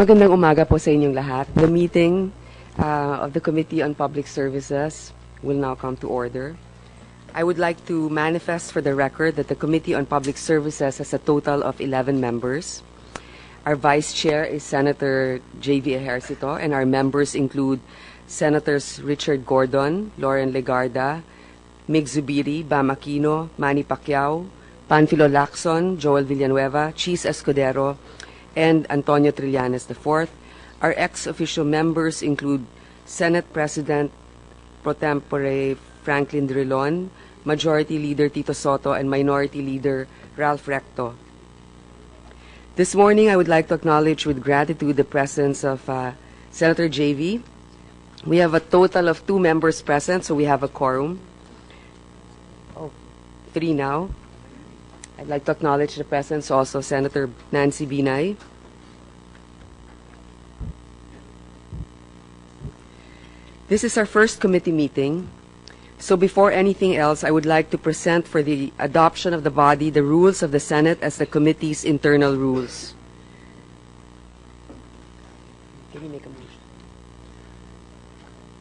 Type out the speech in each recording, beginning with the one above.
Magandang umaga po sa inyong lahat. The meeting of the Committee on Public Services will now come to order. I would like to manifest for the record that the Committee on Public Services has a total of 11 members. Our Vice Chair is Senator J.V. Ejercito, and our members include Senators Richard Gordon, Lauren Legarda, Mig Zubiri, Bam Aquino, Manny Pacquiao, Panfilo Lacson, Joel Villanueva, Cheese Escudero, and Antonio Trillanes IV. Our ex-official members include Senate President Pro Tempore Franklin Drilon, Majority Leader Tito Sotto, and Minority Leader Ralph Recto. This morning, I would like to acknowledge with gratitude the presence of Senator JV. We have a total of 2 members present, so we have a quorum. 3 now. I'd like to acknowledge the presence also of Senator Nancy Binay. This is our first committee meeting, so before anything else, I would like to present for the adoption of the body the rules of the Senate as the committee's internal rules. Can you make a motion?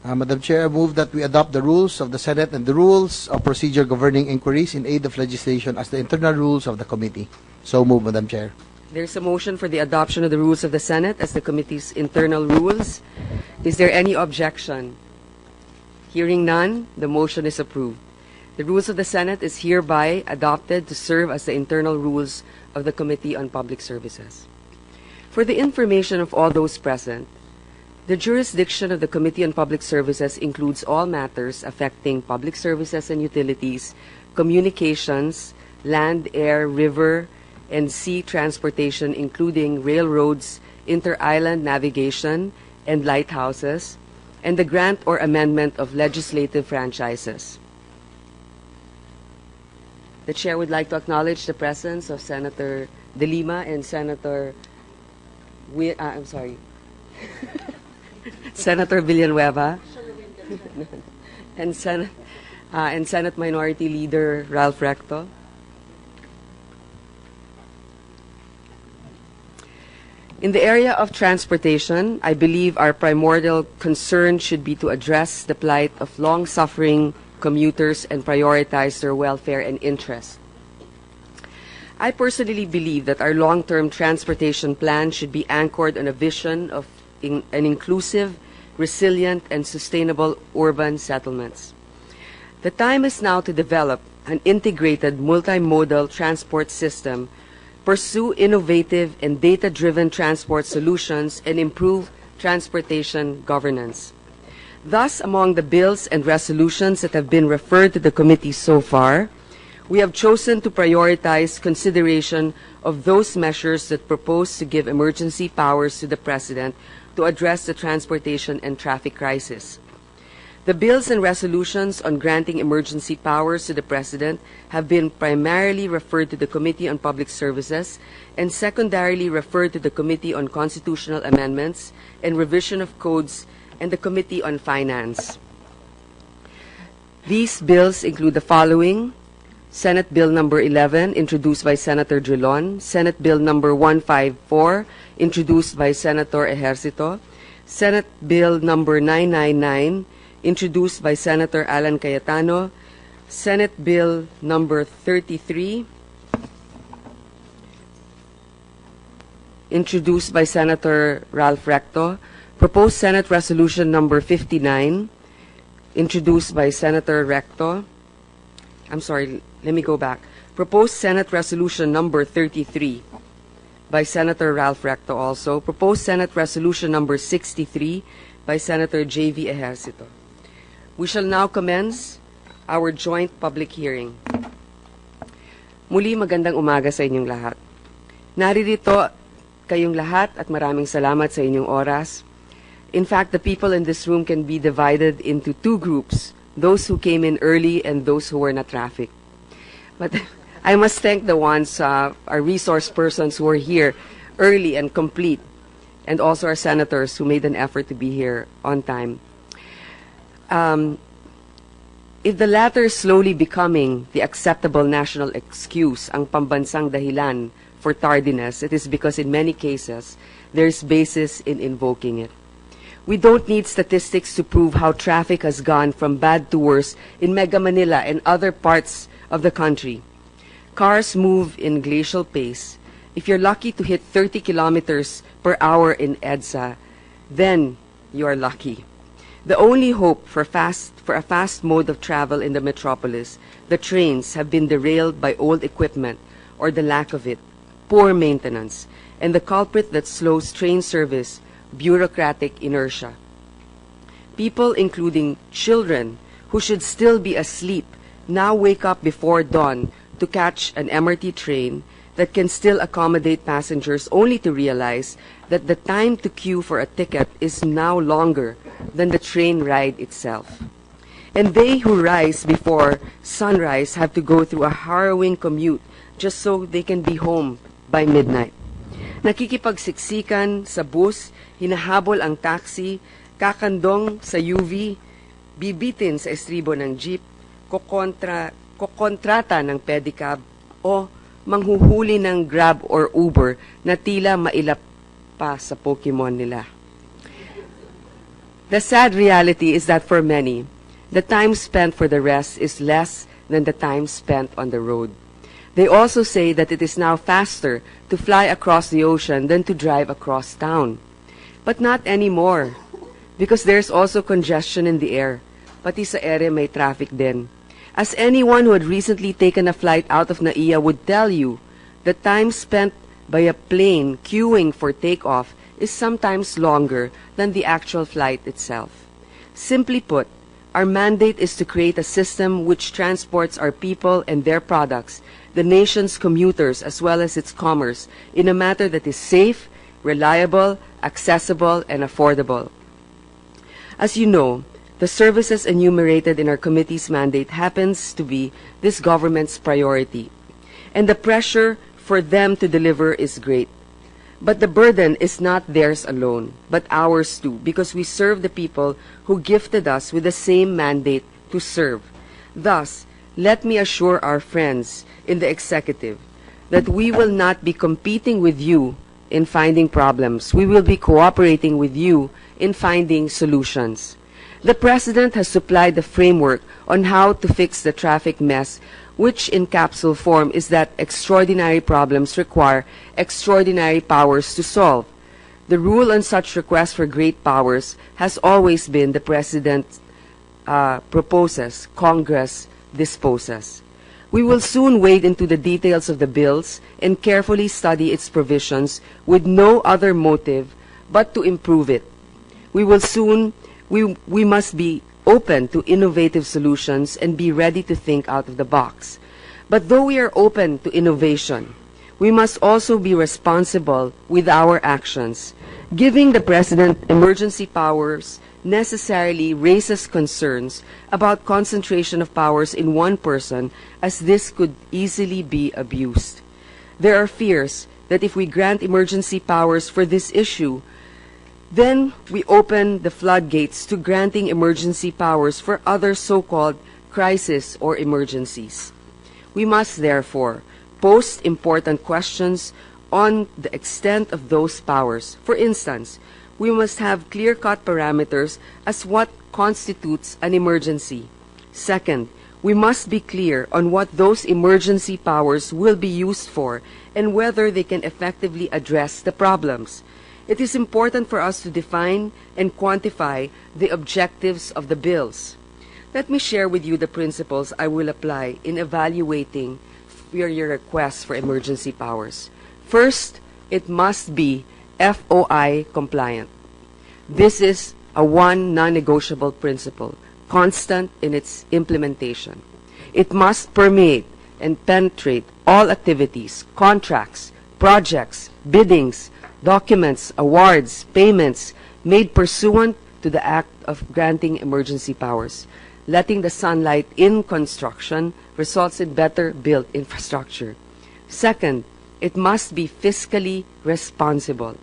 Madam Chair, I move that we adopt the rules of the Senate and the rules of procedure governing inquiries in aid of legislation as the internal rules of the committee. So move, Madam Chair. There's a motion for the adoption of the rules of the Senate as the committee's internal rules. Is there any objection? Hearing none, the motion is approved. The rules of the Senate is hereby adopted to serve as the internal rules of the Committee on Public Services. For the information of all those present, the jurisdiction of the Committee on Public Services includes all matters affecting public services and utilities, communications, land, air, river, and sea transportation, including railroads, inter-island navigation, and lighthouses, and the grant or amendment of legislative franchises. The Chair would like to acknowledge the presence of Senator De Lima and Senator Senator Villanueva and Senate Minority Leader Ralph Recto. In the area of transportation, I believe our primordial concern should be to address the plight of long-suffering commuters and prioritize their welfare and interest. I personally believe that our long-term transportation plan should be anchored on a vision of an inclusive, resilient, and sustainable urban settlements. The time is now to develop an integrated multimodal transport system, pursue innovative and data-driven transport solutions, and improve transportation governance. Thus, among the bills and resolutions that have been referred to the committee so far, we have chosen to prioritize consideration of those measures that propose to give emergency powers to the President to address the transportation and traffic crisis. The bills and resolutions on granting emergency powers to the President have been primarily referred to the Committee on Public Services and secondarily referred to the Committee on Constitutional Amendments and Revision of Codes and the Committee on Finance. These bills include the following: Senate Bill Number 11, introduced by Senator Drilon; Senate Bill Number 154, introduced by Senator Ejercito; Senate Bill Number 999, introduced by Senator Alan Cayetano; Senate Bill Number 33, introduced by Senator Ralph Recto; Proposed Senate Resolution Number 59, introduced by Senator Recto. Let me go back. Proposed Senate Resolution Number 33 by Senator Ralph Recto also. Proposed Senate Resolution Number 63 by Senator J.V. Ejercito. We shall now commence our joint public hearing. Muli, magandang umaga sa inyong lahat. Naririto kayong lahat at maraming salamat sa inyong oras. In fact, the people in this room can be divided into 2 groups, those who came in early and those who were not trafficked. But I must thank the ones, our resource persons who were here early and complete, and also our senators who made an effort to be here on time. If the latter is slowly becoming the acceptable national excuse, ang pambansang dahilan for tardiness, it is because in many cases, there is basis in invoking it. We don't need statistics to prove how traffic has gone from bad to worse in Mega Manila and other parts of the country. Cars move in glacial pace. If you're lucky to hit 30 kilometers per hour in EDSA, then you are lucky. The only hope for a fast mode of travel in the metropolis, the trains, have been derailed by old equipment or the lack of it, poor maintenance, and the culprit that slows train service, bureaucratic inertia. People, including children, who should still be asleep, now wake up before dawn to catch an MRT train that can still accommodate passengers, only to realize that the time to queue for a ticket is now longer than the train ride itself. And they who rise before sunrise have to go through a harrowing commute just so they can be home by midnight. Nakikipagsiksikan sa bus, hinahabol ang taxi, kakandong sa UV, bibitin sa estribo ng jeep, kokontrata ng pedicab, o manghuhuli ng Grab or Uber na tila mailap pa sa Pokemon nila. The sad reality is that for many, the time spent for the rest is less than the time spent on the road. They also say that it is now faster to fly across the ocean than to drive across town. But not anymore, because there's also congestion in the air. Pati sa ere may traffic din. As anyone who had recently taken a flight out of NAIA would tell you, the time spent by a plane queuing for takeoff is sometimes longer than the actual flight itself. Simply put, our mandate is to create a system which transports our people and their products, the nation's commuters as well as its commerce, in a manner that is safe, reliable, accessible, and affordable. As you know, the services enumerated in our committee's mandate happens to be this government's priority, and the pressure for them to deliver is great. But the burden is not theirs alone, but ours too, because we serve the people who gifted us with the same mandate to serve. Thus, let me assure our friends in the executive that we will not be competing with you in finding problems. We will be cooperating with you in finding solutions. The President has supplied the framework on how to fix the traffic mess, which in capsule form is that extraordinary problems require extraordinary powers to solve. The rule on such requests for great powers has always been the President proposes, Congress disposes. We will soon wade into the details of the bills and carefully study its provisions with no other motive but to improve it. We must be open to innovative solutions and be ready to think out of the box. But though we are open to innovation, we must also be responsible with our actions. Giving the President emergency powers necessarily raises concerns about concentration of powers in one person, as this could easily be abused. There are fears that if we grant emergency powers for this issue, then we open the floodgates to granting emergency powers for other so-called crises or emergencies. We must therefore post important questions on the extent of those powers. For instance, we must have clear-cut parameters as what constitutes an emergency. Second, we must be clear on what those emergency powers will be used for and whether they can effectively address the problems. It is important for us to define and quantify the objectives of the bills. Let me share with you the principles I will apply in evaluating your requests for emergency powers. First, it must be FOI compliant. This is a one non-negotiable principle, constant in its implementation. It must permeate and penetrate all activities, contracts, projects, biddings, documents, awards, payments made pursuant to the act of granting emergency powers. Letting the sunlight in construction results in better built infrastructure. Second, it must be fiscally responsible.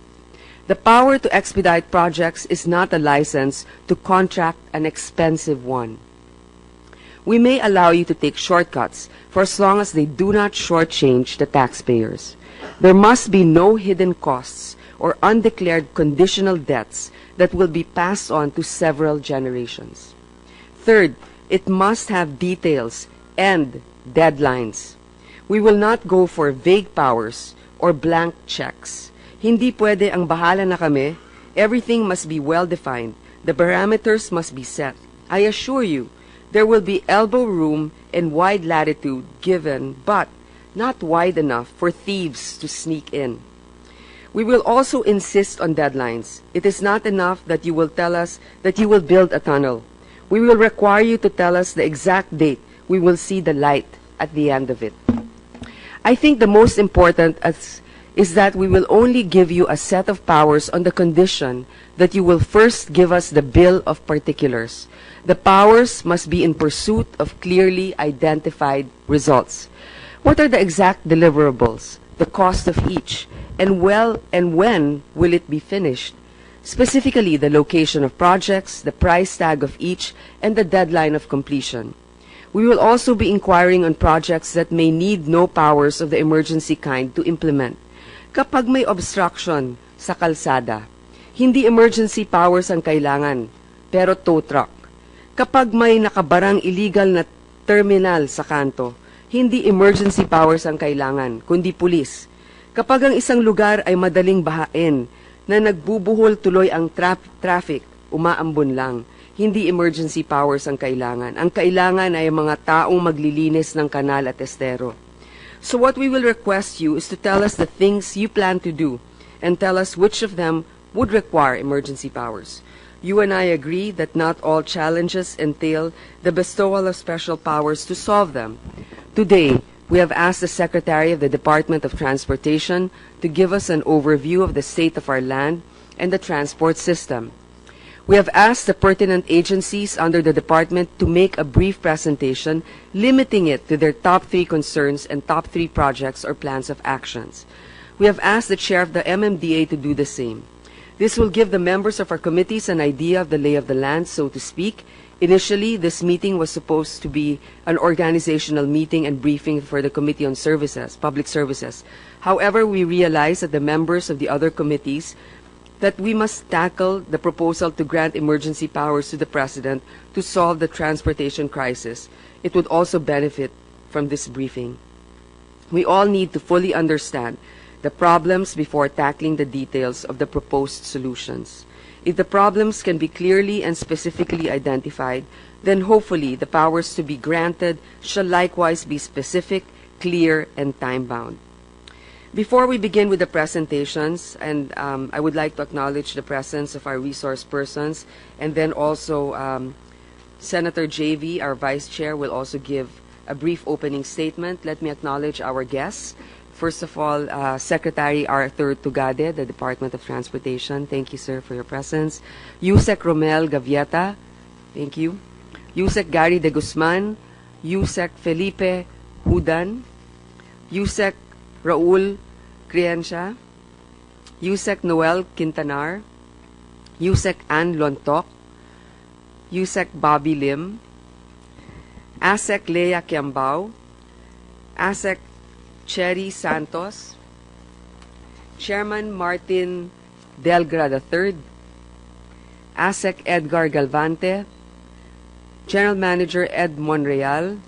The power to expedite projects is not a license to contract an expensive one. We may allow you to take shortcuts for as long as they do not shortchange the taxpayers. There must be no hidden costs or undeclared conditional debts that will be passed on to several generations. Third, it must have details and deadlines. We will not go for vague powers or blank checks. Hindi pwede ang bahala na kami. Everything must be well-defined. The parameters must be set. I assure you, there will be elbow room and wide latitude given, but not wide enough for thieves to sneak in. We will also insist on deadlines. It is not enough that you will tell us that you will build a tunnel. We will require you to tell us the exact date we will see the light at the end of it. I think the most important is that we will only give you a set of powers on the condition that you will first give us the bill of particulars. The powers must be in pursuit of clearly identified results. What are the exact deliverables, the cost of each, and when will it be finished? Specifically, the location of projects, the price tag of each, and the deadline of completion. We will also be inquiring on projects that may need no powers of the emergency kind to implement. Kapag may obstruction sa kalsada, hindi emergency powers ang kailangan, pero tow truck. Kapag may nakabarang illegal na terminal sa kanto, hindi emergency powers ang kailangan, kundi pulis. Kapag ang isang lugar ay madaling bahain, na nagbubuhol tuloy ang traffic, umaambon lang, hindi emergency powers ang kailangan. Ang kailangan ay mga taong maglilinis ng kanal at estero. So what we will request you is to tell us the things you plan to do and tell us which of them would require emergency powers. You and I agree that not all challenges entail the bestowal of special powers to solve them. Today, we have asked the Secretary of the Department of Transportation to give us an overview of the state of our land and the transport system. We have asked the pertinent agencies under the department to make a brief presentation, limiting it to their top 3 concerns and top 3 projects or plans of actions. We have asked the chair of the MMDA to do the same. This will give the members of our committees an idea of the lay of the land, so to speak. Initially, this meeting was supposed to be an organizational meeting and briefing for the Committee on Services, Public Services. However, we realized that the members of the other committees that we must tackle the proposal to grant emergency powers to the President to solve the transportation crisis. It would also benefit from this briefing. We all need to fully understand the problems before tackling the details of the proposed solutions. If the problems can be clearly and specifically identified, then hopefully the powers to be granted shall likewise be specific, clear, and time-bound. Before we begin with the presentations, and I would like to acknowledge the presence of our resource persons, and then also Senator JV, our Vice Chair, will also give a brief opening statement. Let me acknowledge our guests. First of all, Secretary Arthur Tugade, the Department of Transportation. Thank you, sir, for your presence. Yusek Romel Gavieta. Thank you. Yusek Gary de Guzman. Yusek Felipe Hudan. Yusek Raul Criencia, Yusek Noel Quintanar, Yusek Ann Lontok, Yusek Bobby Lim, Asek Leia Kiambao, Asek Cherry Santos, Chairman Martin Delgra III, Asek Edgar Galvante, General Manager Ed Monreal,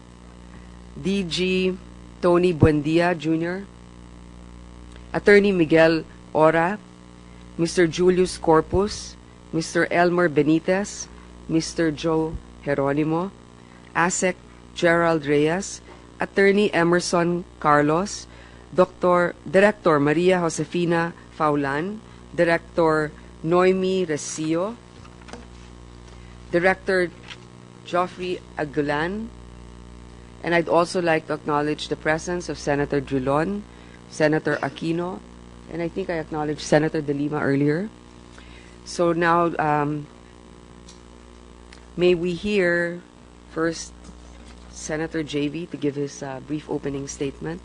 DG Tony Buendia Jr., Attorney Miguel Ora, Mr. Julius Corpus, Mr. Elmer Benitez, Mr. Joe Geronimo, ASEC Gerald Reyes, Attorney Emerson Carlos, Director Maria Josefina Faulan, Director Noemi Recio, Director Geoffrey Aguilan, and I'd also like to acknowledge the presence of Senator Drilon, Senator Aquino, and I think I acknowledged Senator De Lima earlier. So now, may we hear first Senator JV to give his brief opening statement.